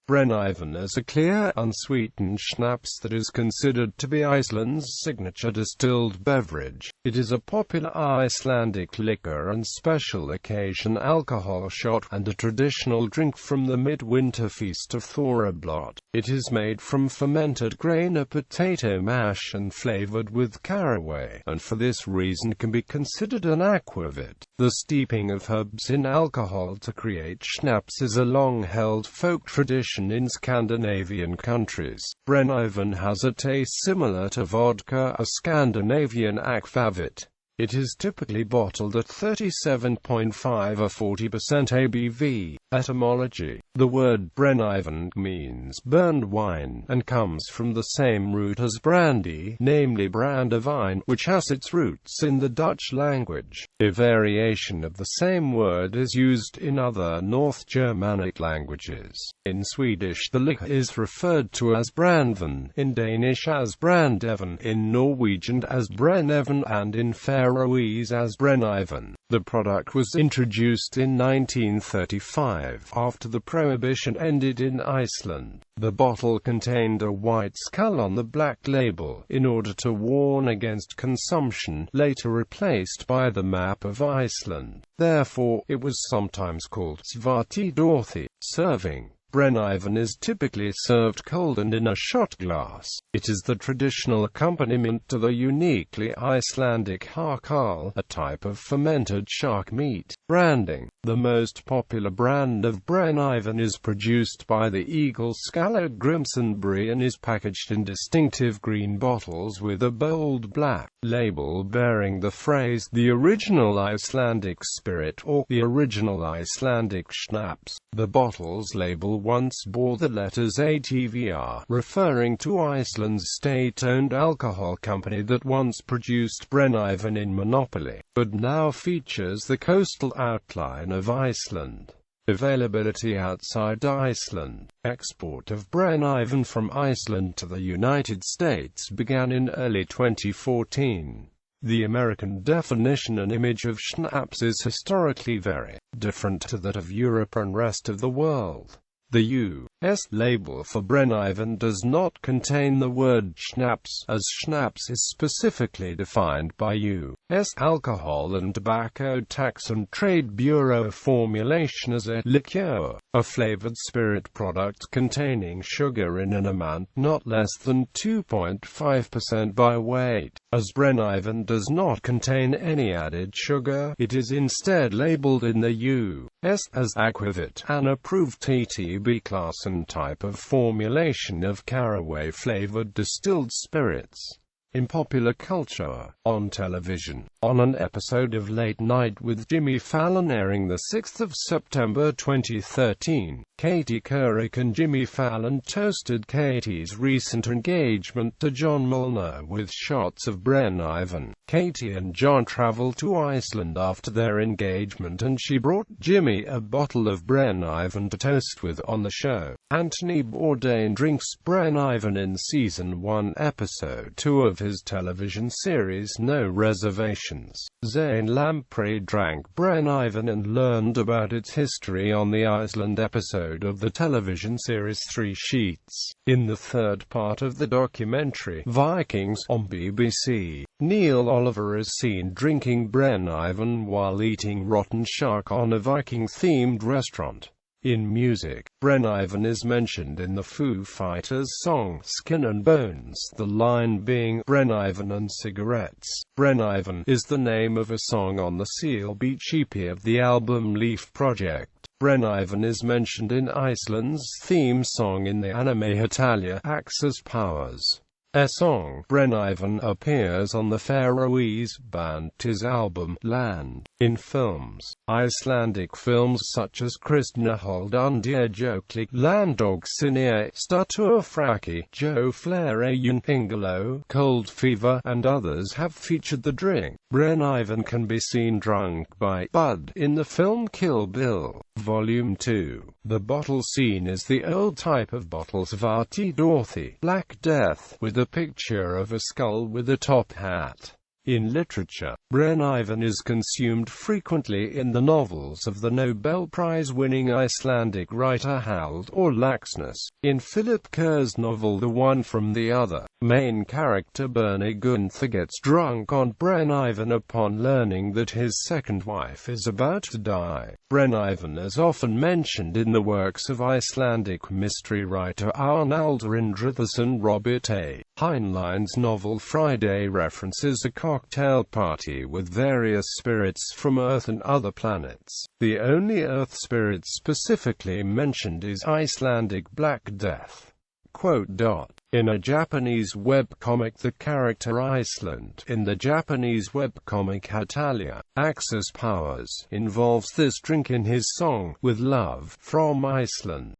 Brennivín is a clear, unsweetened schnapps that is considered to be Iceland's signature distilled beverage. It is a popular Icelandic liquor and special occasion alcohol shot, and a traditional drink from the midwinter feast of Þorrablót. It is made from fermented grain or potato mash and flavored with caraway, and for this reason can be considered an aquavit. The steeping of herbs in alcohol to create schnapps is a long-held folk tradition in Scandinavian countries. Brennivín has a taste similar to vodka, a Scandinavian aquavit. It is typically bottled at 37.5 or 40% ABV. Etymology. The word Brennivín means burned wine, and comes from the same root as brandy, namely brandewijn, which has its roots in the Dutch language. A variation of the same word is used in other North Germanic languages. In Swedish the liquor is referred to as brandvin, in Danish as brandevin, in Norwegian as Brennivín, and in Faroese as Brennivín. The product was introduced in 1935, after the prohibition ended in Iceland. The bottle contained a white skull on the black label, in order to warn against consumption, later replaced by the map of Iceland. Therefore, it was sometimes called svartidorthi, serving. Brennivín is typically served cold and in a shot glass. It is the traditional accompaniment to the uniquely Icelandic harkal, a type of fermented shark meat. Branding. The most popular brand of Brennivín is produced by the Eagle Scaler Grimsonbury and is packaged in distinctive green bottles with a bold black label bearing the phrase "The Original Icelandic Spirit" or "The Original Icelandic Schnapps." The bottle's label once bore the letters ATVR, referring to Iceland's state-owned alcohol company that once produced Brennivín in monopoly, but now features the coastal outline of Iceland. Availability outside Iceland. Export of Brennivín from Iceland to the United States began in early 2014. The American definition and image of schnapps is historically very different to that of Europe and rest of the world. The U.S. label for Brennivín does not contain the word schnapps, as schnapps is specifically defined by U.S. Alcohol and Tobacco Tax and Trade Bureau Formulation as a liqueur, a flavored spirit product containing sugar in an amount not less than 2.5% by weight. As Brennivín does not contain any added sugar, it is instead labeled in the U.S. as aquavit, an approved TTB class and type of formulation of caraway-flavored distilled spirits. In popular culture, on television, on an episode of Late Night with Jimmy Fallon airing 6 September 2013, Katie Couric and Jimmy Fallon toasted Katie's recent engagement to John Molnar with shots of Brennivín. Katie and John traveled to Iceland after their engagement, and she brought Jimmy a bottle of Brennivín to toast with on the show. Anthony Bourdain drinks Brennivín in Season 1, Episode 2 of his television series No Reservations. Zane Lamprey drank Brennivín and learned about its history on the Iceland episode of the television series Three Sheets. In the third part of the documentary, Vikings, on BBC, Neil Oliver is seen drinking Brennivín while eating rotten shark on a Viking-themed restaurant. In music, Brennivín is mentioned in the Foo Fighters song Skin and Bones, the line being Brennivín and cigarettes. Brennivín is the name of a song on the Seal Beach EP of the album Leaf Project. Brennivín is mentioned in Iceland's theme song in the anime Hitalia Axis Powers. A song, Brennivín, appears on the Faroese band TIS album, Land. In films, Icelandic films such as Kristnahold undir Jökli, Landog Sinir, Statur Fraki, Joe Flareun Pingalo, Cold Fever, and others have featured the drink. Brennivín can be seen drunk by Bud in the film Kill Bill, Volume 2. The bottle scene is the old type of bottles of svartidorthi, Black Death, with a picture of a skull with a top hat. In literature, Brennivín is consumed frequently in the novels of the Nobel Prize-winning Icelandic writer Halldór Laxness. In Philip Kerr's novel The One from the Other, main character Bernie Gunther gets drunk on Brennivín upon learning that his second wife is about to die. Brennivín is often mentioned in the works of Icelandic mystery writer Arnaldur Indriðason. Robert A. Heinlein's novel Friday references a cocktail party with various spirits from Earth and other planets. The only Earth spirit specifically mentioned is Icelandic Black Death. In a Japanese webcomic, the character Iceland in the Japanese webcomic Hatalia, Access Powers, involves this drink in his song, With Love, from Iceland.